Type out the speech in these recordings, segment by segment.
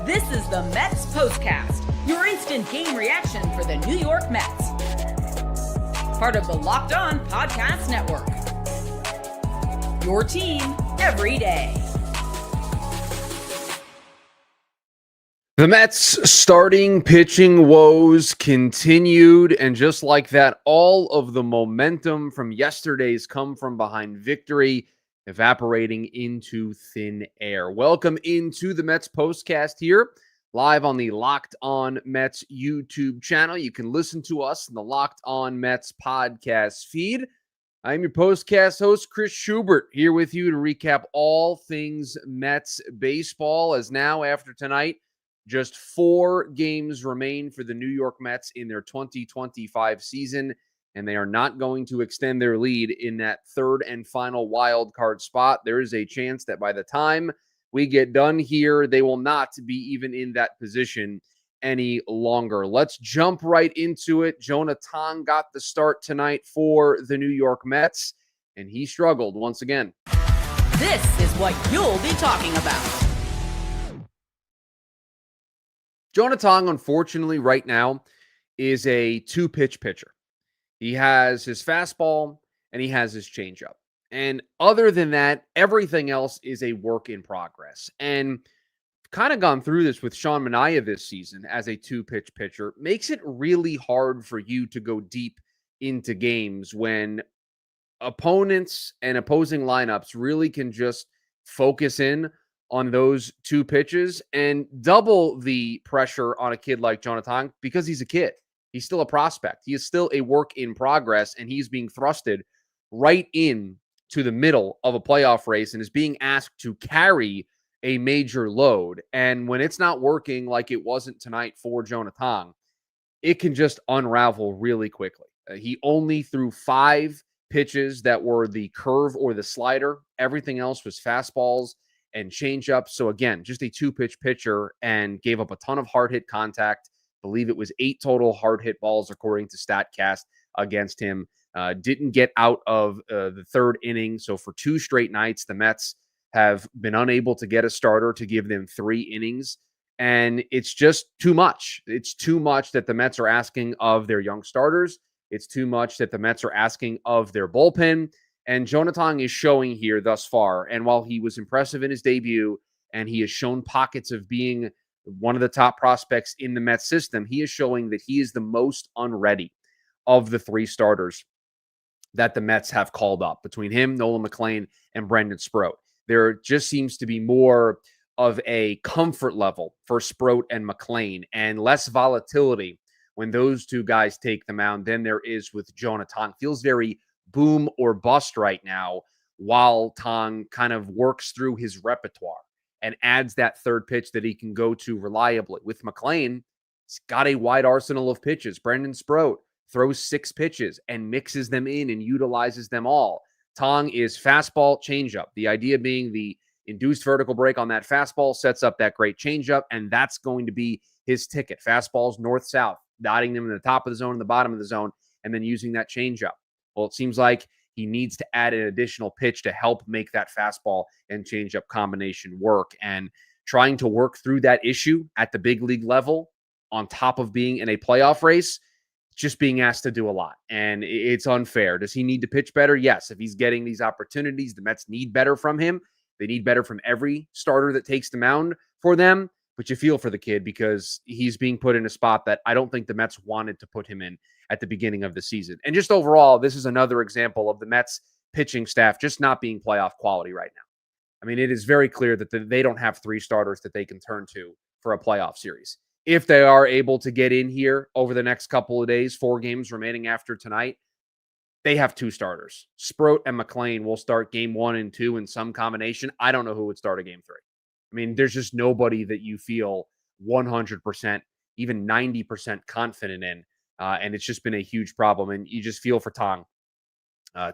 This is the METS POSTCAST, your instant game reaction for the New York Mets. Part of the Locked On Podcast Network. Your team every day. The Mets starting pitching woes continued, and just like that, all of the momentum from yesterday's come from behind victory evaporating into thin air. Welcome into the Mets postcast here, live on the Locked On Mets YouTube channel. You can listen to us in the Locked On Mets podcast feed. I'm your postcast host, Chris Schubert, here with you to recap all things Mets baseball, as now after tonight, just 4 games remain for the New York Mets in their 2025 season, and they are not going to extend their lead in that third and final wild card spot. There is a chance that by the time we get done here, they will not be even in that position any longer. Let's jump right into it. Jonah Tong got the start tonight for the New York Mets, and he struggled once again. This is what you'll be talking about. Jonah Tong, unfortunately, right now is a 2-pitch pitcher. He has his fastball and he has his changeup. And other than that, everything else is a work in progress. And kind of gone through this with Sean Manaea this season as a 2-pitch pitcher. Makes it really hard for you to go deep into games when opponents and opposing lineups really can just focus in on those 2 pitches and double the pressure on a kid like Jonah Tong because he's a kid. He's still a prospect. He is still a work in progress, and he's being thrusted right in to the middle of a playoff race and is being asked to carry a major load. And when it's not working like it wasn't tonight for Jonah Tong, it can just unravel really quickly. He only threw 5 pitches that were the curve or the slider. Everything else was fastballs and changeups. So again, just a 2-pitch pitcher, and gave up a ton of hard hit contact. Believe it was 8 total hard hit balls according to StatCast against him. Didn't get out of the third inning. So for 2 straight nights, the Mets have been unable to get a starter to give them 3 innings. And it's just too much. It's too much that the Mets are asking of their young starters. It's too much that the Mets are asking of their bullpen. And Jonah Tong is showing here thus far. And while he was impressive in his debut, and he has shown pockets of being one of the top prospects in the Mets system, he is showing that he is the most unready of the 3 starters that the Mets have called up. Between him, Nolan McLean, and Brendan Sproat, there just seems to be more of a comfort level for Sproat and McLean, and less volatility when those 2 guys take the mound than there is with Jonah Tong. Feels very boom or bust right now, while Tong kind of works through his repertoire and adds that third pitch that he can go to reliably. With McLean, he's got a wide arsenal of pitches. Brendan Sproat throws 6 pitches and mixes them in and utilizes them all. Tong is fastball, changeup. The idea being the induced vertical break on that fastball sets up that great changeup, and that's going to be his ticket. Fastballs north-south, dotting them in the top of the zone and the bottom of the zone, and then using that changeup. Well, it seems like he needs to add an additional pitch to help make that fastball and changeup combination work. And trying to work through that issue at the big league level, on top of being in a playoff race, just being asked to do a lot. And it's unfair. Does he need to pitch better? Yes. If he's getting these opportunities, the Mets need better from him. They need better from every starter that takes the mound for them. But you feel for the kid because he's being put in a spot that I don't think the Mets wanted to put him in at the beginning of the season. And just overall, this is another example of the Mets pitching staff just not being playoff quality right now. I mean, it is very clear that they don't have 3 starters that they can turn to for a playoff series. If they are able to get in here over the next couple of days, 4 games remaining after tonight, they have 2 starters. Sproat and McLean will start game 1 and 2 in some combination. I don't know who would start a game 3. I mean, there's just nobody that you feel 100%, even 90% confident in. And it's just been a huge problem. And you just feel for Tong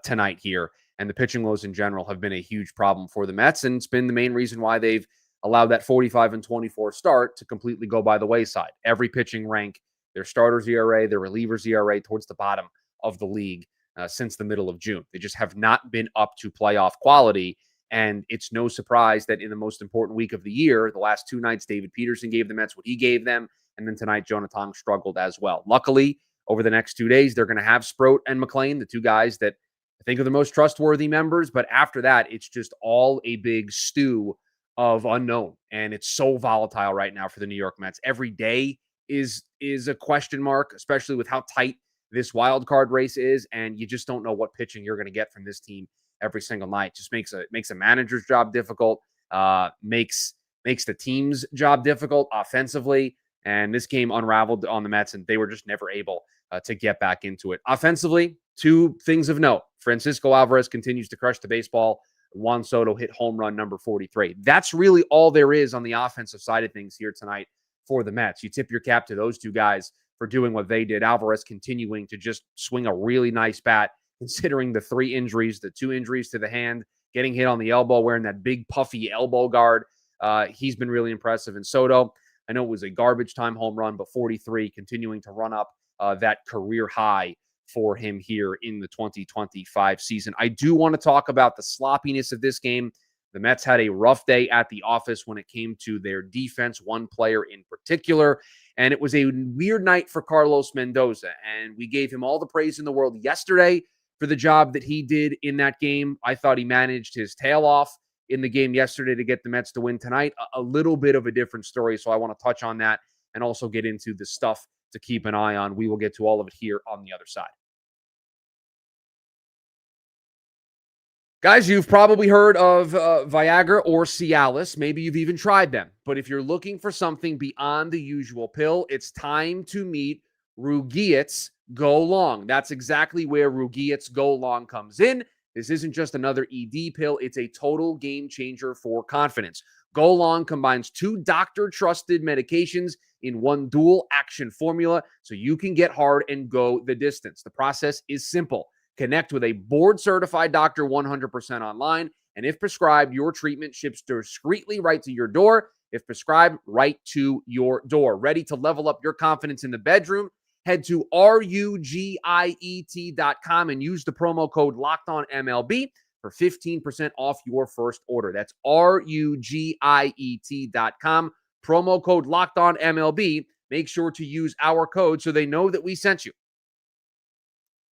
tonight here. And the pitching woes in general have been a huge problem for the Mets. And it's been the main reason why they've allowed that 45-24 start to completely go by the wayside. Every pitching rank, their starters ERA, their relievers ERA towards the bottom of the league since the middle of June. They just have not been up to playoff quality. And it's no surprise that in the most important week of the year, the last two nights, David Peterson gave the Mets what he gave them. And then tonight, Jonah Tong struggled as well. Luckily, over the next 2 days, they're going to have Sproat and McLean, the two guys that I think are the most trustworthy members. But after that, it's just all a big stew of unknown. And it's so volatile right now for the New York Mets. Every day is a question mark, especially with how tight this wild card race is. And you just don't know what pitching you're going to get from this team every single night. Just makes a manager's job difficult, makes the team's job difficult offensively. And this game unraveled on the Mets, and they were just never able to get back into it. Offensively, two things of note. Francisco Alvarez continues to crush the baseball. Juan Soto hit home run number 43. That's really all there is on the offensive side of things here tonight for the Mets. You tip your cap to those two guys for doing what they did. Alvarez continuing to just swing a really nice bat, considering the 3 injuries, the 2 injuries to the hand, getting hit on the elbow, wearing that big puffy elbow guard. He's been really impressive. And Soto, I know it was a garbage time home run, but 43 continuing to run up that career high for him here in the 2025 season. I do want to talk about the sloppiness of this game. The Mets had a rough day at the office when it came to their defense, one player in particular, and it was a weird night for Carlos Mendoza, and we gave him all the praise in the world yesterday for the job that he did in that game. I thought he managed his tail off in the game yesterday to get the Mets to win tonight. A little bit of a different story, so I want to touch on that and also get into the stuff to keep an eye on. We will get to all of it here on the other side. Guys, you've probably heard of Viagra or Cialis. Maybe you've even tried them. But if you're looking for something beyond the usual pill, it's time to meet Rugiet's Go Long. That's exactly where Rugiet's Go Long comes in. This isn't just another ED pill. It's a total game changer for confidence. Go Long combines 2 doctor-trusted medications in one dual-action formula so you can get hard and go the distance. The process is simple. Connect with a board-certified doctor 100% online, and if prescribed, your treatment ships discreetly right to your door. If prescribed, right to your door. Ready to level up your confidence in the bedroom? Head to rugiet.com and use the promo code LOCKEDONMLB for 15% off your first order. That's rugiet.com, promo code LOCKEDONMLB. Make sure to use our code so they know that we sent you.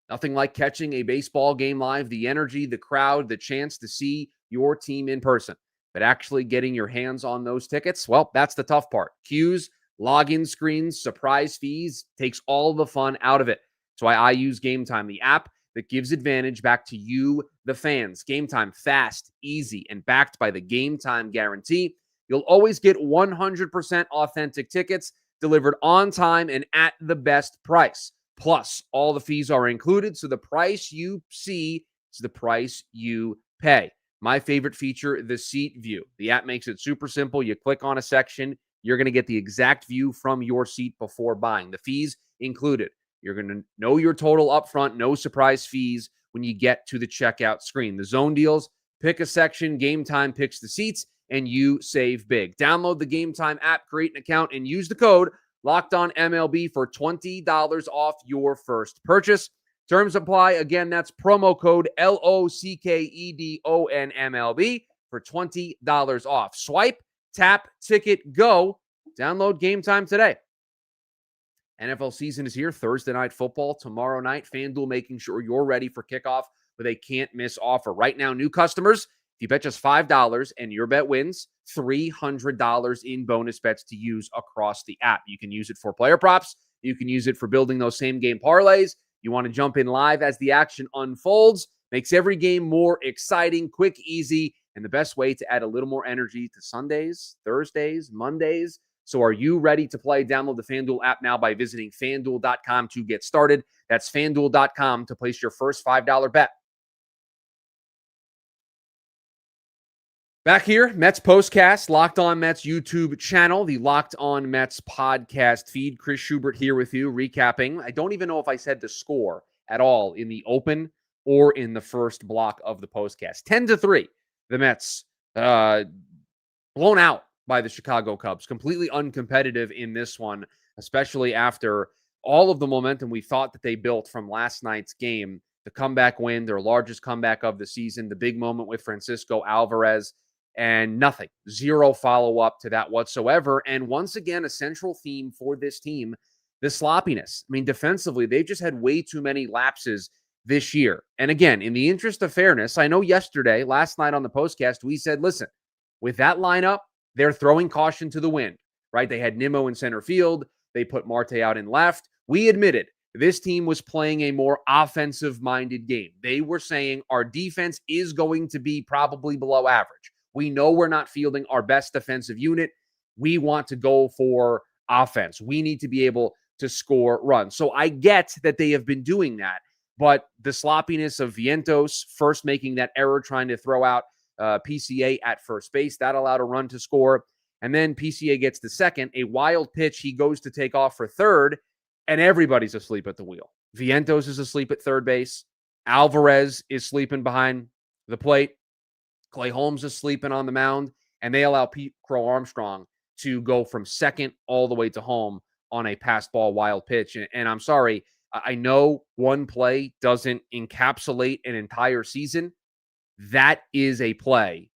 Nothing like catching a baseball game live, the energy, the crowd, the chance to see your team in person. But actually getting your hands on those tickets, well, that's the tough part. Queues, login screens, surprise fees, takes all the fun out of it. That's why I use Gametime, the app that gives advantage back to you, the fans. Gametime, fast, easy, and backed by the Gametime guarantee. You'll always get 100% authentic tickets delivered on time and at the best price. Plus, all the fees are included, so the price you see is the price you pay. My favorite feature, the seat view. The app makes it super simple. You click on a section, you're going to get the exact view from your seat before buying. The fees included. You're going to know your total upfront, no surprise fees when you get to the checkout screen. The zone deals, pick a section, Gametime picks the seats, and you save big. Download the Gametime app, create an account, and use the code LOCKEDONMLB for $20 off your first purchase. Terms apply. Again, that's promo code LOCKEDONMLB for $20 off. Swipe, tap, ticket, go. Download Gametime today. NFL season is here. Thursday night football tomorrow night. FanDuel making sure you're ready for kickoff with a can't-miss offer. Right now, new customers, if you bet just $5 and your bet wins, $300 in bonus bets to use across the app. You can use it for player props. You can use it for building those same-game parlays. You want to jump in live as the action unfolds. Makes every game more exciting, quick, easy, and the best way to add a little more energy to Sundays, Thursdays, Mondays. So are you ready to play? Download the FanDuel app now by visiting FanDuel.com to get started. That's FanDuel.com to place your first $5 bet. Back here, Mets Postcast, Locked On Mets YouTube channel, the Locked On Mets podcast feed. Chris Schubert here with you, recapping. I don't even know if I said the score at all in the open or in the first block of the postcast. 10-3, the Mets blown out by the Chicago Cubs. Completely uncompetitive in this one, especially after all of the momentum we thought that they built from last night's game. the comeback win, their largest comeback of the season, the big moment with Francisco Alvarez, and nothing. Zero follow-up to that whatsoever. And once again, a central theme for this team, the sloppiness. I mean, defensively, they've just had way too many lapses this year. And again, in the interest of fairness, I know last night on the postcast, we said, listen, with that lineup, they're throwing caution to the wind, right? They had Nimmo in center field. They put Marte out in left. We admitted this team was playing a more offensive-minded game. They were saying our defense is going to be probably below average. We know we're not fielding our best defensive unit. We want to go for offense. We need to be able to score runs. So I get that they have been doing that, but the sloppiness of Vientos first making that error trying to throw out PCA at first base, that allowed a run to score. And then PCA gets the second, a wild pitch. He goes to take off for third, and everybody's asleep at the wheel. Vientos is asleep at third base. Alvarez is sleeping behind the plate. Clay Holmes is sleeping on the mound, and they allow Pete Crow Armstrong to go from second all the way to home on a pass ball wild pitch. And I'm sorry, I know one play doesn't encapsulate an entire season. That is a play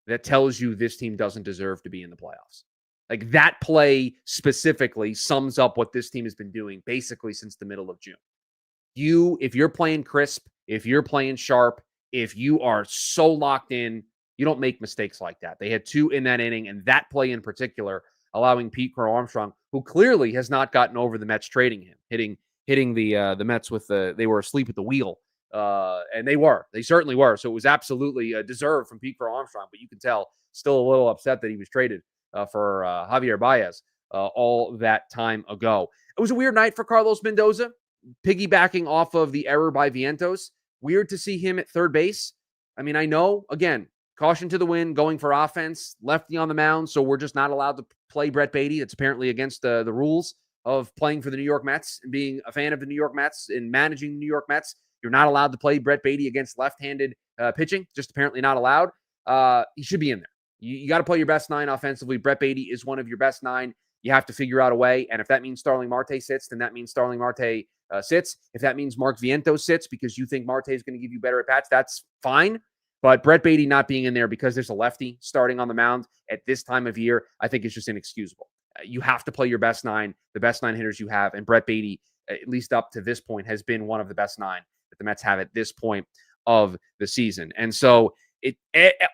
that tells you this team doesn't deserve to be in the playoffs. Like that play specifically sums up what this team has been doing basically since the middle of June. If you're playing crisp, if you're playing sharp, if you are so locked in, you don't make mistakes like that. They had two in that inning, and that play in particular, allowing Pete Crow Armstrong, who clearly has not gotten over the Mets trading him, hitting the Mets with they were asleep at the wheel. And they certainly were. So it was absolutely deserved from Pete Crow Armstrong, but you can tell still a little upset that he was traded for Javier Baez all that time ago. It was a weird night for Carlos Mendoza, piggybacking off of the error by Vientos. Weird to see him at third base. I mean, I know, again, caution to the wind, going for offense, lefty on the mound, so we're just not allowed to play Brett Beatty. That's apparently against the rules of playing for the New York Mets and being a fan of the New York Mets and managing the New York Mets. You're not allowed to play Brett Beatty against left-handed pitching, just apparently not allowed. He should be in there. You got to play your best nine offensively. Brett Beatty is one of your best nine. You have to figure out a way, and if that means Starling Marte sits, then that means Starling Marte sits. If that means Mark Vientos sits because you think Marte is going to give you better at-bats, that's fine. But Brett Beatty not being in there because there's a lefty starting on the mound at this time of year, I think is just inexcusable. You have to play your best nine, the best nine hitters you have, and Brett Beatty, at least up to this point, has been one of the best nine that the Mets have at this point of the season. And so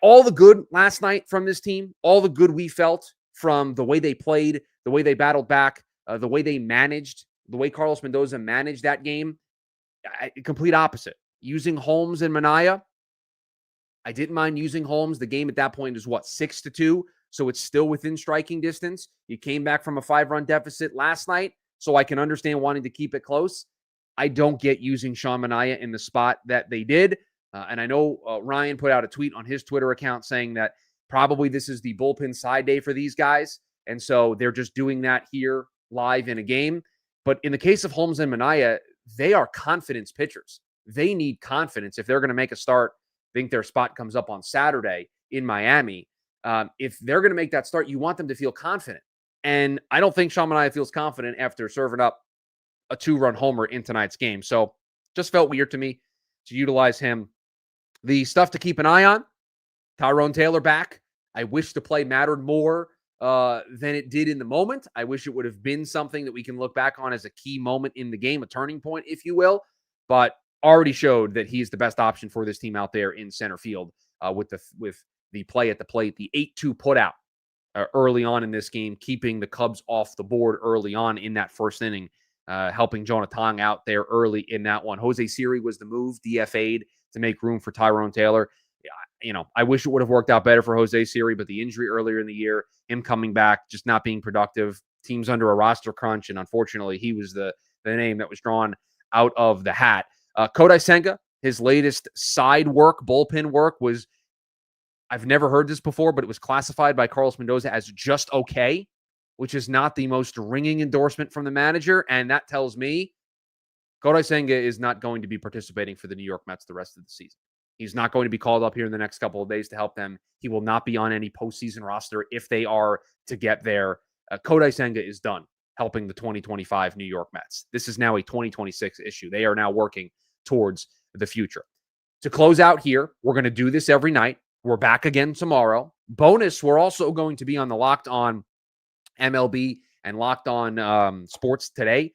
all the good last night from this team, all the good we felt from the way they played, the way they battled back, the way they managed, the way Carlos Mendoza managed that game, complete opposite. Using Holmes and Minaya, I didn't mind using Holmes. The game at that point is 6-2, so it's still within striking distance. You came back from a 5-run deficit last night, so I can understand wanting to keep it close. I don't get using Sean Manaea in the spot that they did. And I know Ryan put out a tweet on his Twitter account saying that probably this is the bullpen side day for these guys. And so they're just doing that here live in a game. But in the case of Holmes and Manaea, they are confidence pitchers. They need confidence if they're going to make a start. I think their spot comes up on Saturday in Miami. If they're going to make that start, you want them to feel confident. And I don't think Sean Manaea feels confident after serving up a 2-run homer in tonight's game. So just felt weird to me to utilize him. The stuff to keep an eye on, Tyrone Taylor back. I wish the play mattered more than it did in the moment. I wish it would have been something that we can look back on as a key moment in the game, a turning point, if you will. But already showed that he's the best option for this team out there in center field with the play at the plate, the 8-2 putout early on in this game, keeping the Cubs off the board early on in that first inning, helping Jonah Tong out there early in that one. Jose Siri was the move, DFA'd to make room for Tyrone Taylor. I wish it would have worked out better for Jose Siri, but the injury earlier in the year, him coming back, just not being productive, teams under a roster crunch, and unfortunately, he was the name that was drawn out of the hat. Kodai Senga, his latest side work, bullpen work was, I've never heard this before, but it was classified by Carlos Mendoza as just okay, which is not the most ringing endorsement from the manager, and that tells me Kodai Senga is not going to be participating for the New York Mets the rest of the season. He's not going to be called up here in the next couple of days to help them. He will not be on any postseason roster if they are to get there. Kodai Senga is done helping the 2025 New York Mets. This is now a 2026 issue. They are now working towards the future. To close out here, we're going to do this every night. We're back again tomorrow. Bonus, we're also going to be on the Locked On MLB and Locked On Sports Today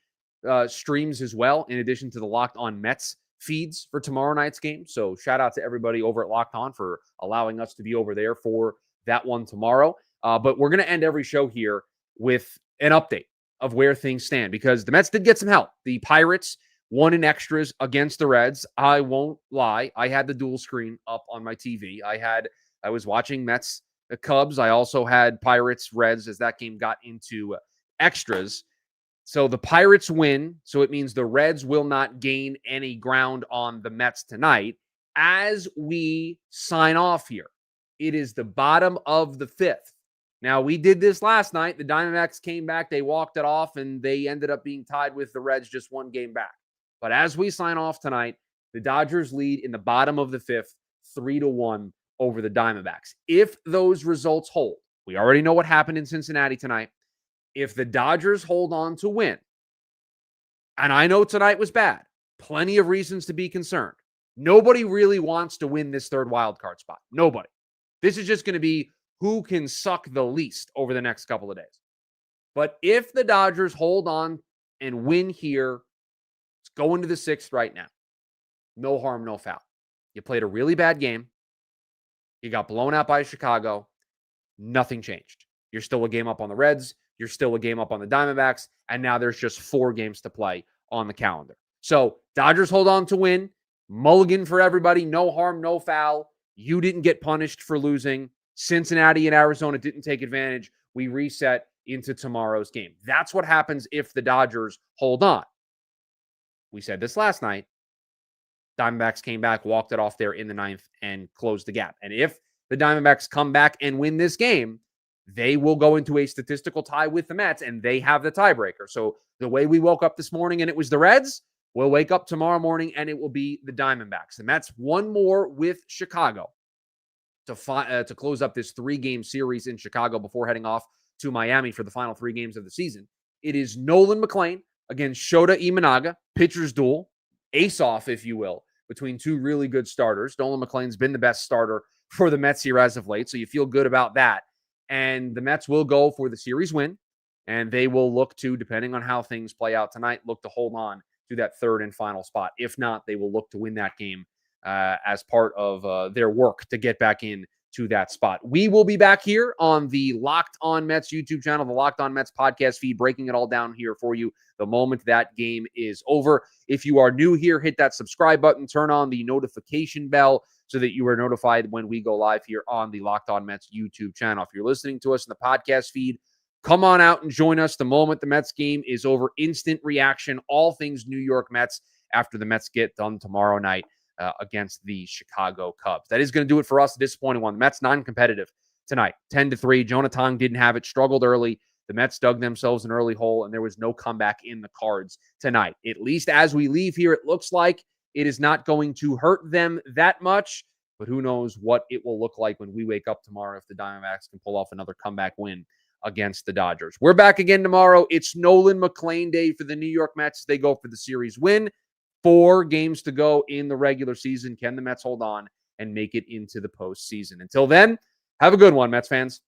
streams as well, in addition to the Locked On Mets feeds for tomorrow night's game. So shout out to everybody over at Locked On for allowing us to be over there for that one tomorrow. But we're going to end every show here with an update of where things stand, because the Mets did get some help. The Pirates won in extras against the Reds. I won't lie. I had the dual screen up on my TV. I was watching Mets Cubs. I also had Pirates Reds as that game got into extras. So the Pirates win. So it means the Reds will not gain any ground on the Mets tonight. As we sign off here, it is the bottom of the fifth. Now, we did this last night. The Diamondbacks came back. They walked it off, and they ended up being tied with the Reds just one game back. But as we sign off tonight, the Dodgers lead in the bottom of the fifth, 3-1 over the Diamondbacks. If those results hold, we already know what happened in Cincinnati tonight. If the Dodgers hold on to win, and I know tonight was bad, plenty of reasons to be concerned. Nobody really wants to win this third wild card spot. Nobody. This is just going to be who can suck the least over the next couple of days. But if the Dodgers hold on and win here, it's going to the sixth right now. No harm, no foul. You played a really bad game. You got blown out by Chicago. Nothing changed. You're still a game up on the Reds. You're still a game up on the Diamondbacks. And now there's just 4 games to play on the calendar. So Dodgers hold on to win. Mulligan for everybody. No harm, no foul. You didn't get punished for losing. Cincinnati and Arizona didn't take advantage. We reset into tomorrow's game. That's what happens if the Dodgers hold on. We said this last night. Diamondbacks came back, walked it off there in the ninth, and closed the gap. And if the Diamondbacks come back and win this game, they will go into a statistical tie with the Mets, and they have the tiebreaker. So the way we woke up this morning and it was the Reds, we'll wake up tomorrow morning and it will be the Diamondbacks. The Mets one more with Chicago to close up this 3-game series in Chicago before heading off to Miami for the final 3 games of the season. It is Nolan McLean against Shota Imanaga, pitcher's duel, ace-off, if you will, between 2 really good starters. Nolan McLean's been the best starter for the Mets here as of late, so you feel good about that. And the Mets will go for the series win, and they will look to, depending on how things play out tonight, look to hold on to that third and final spot. If not, they will look to win that game as part of their work to get back in to that spot. We will be back here on the Locked On Mets YouTube channel, the Locked On Mets podcast feed, breaking it all down here for you the moment that game is over. If you are new here, hit that subscribe button, turn on the notification bell so that you are notified when we go live here on the Locked On Mets YouTube channel. If you're listening to us in the podcast feed, come on out and join us the moment the Mets game is over. Instant reaction, all things New York Mets after the Mets get done tomorrow night against the Chicago Cubs. That is going to do it for us. A disappointing one. The Mets non-competitive tonight, 10-3. Jonah Tong didn't have it, struggled early. The Mets dug themselves an early hole, and there was no comeback in the cards tonight. At least as we leave here, it looks like it is not going to hurt them that much, but who knows what it will look like when we wake up tomorrow if the Diamondbacks can pull off another comeback win against the Dodgers. We're back again tomorrow. It's Nolan McLean Day for the New York Mets. They go for the series win. 4 games to go in the regular season. Can the Mets hold on and make it into the postseason? Until then, have a good one, Mets fans.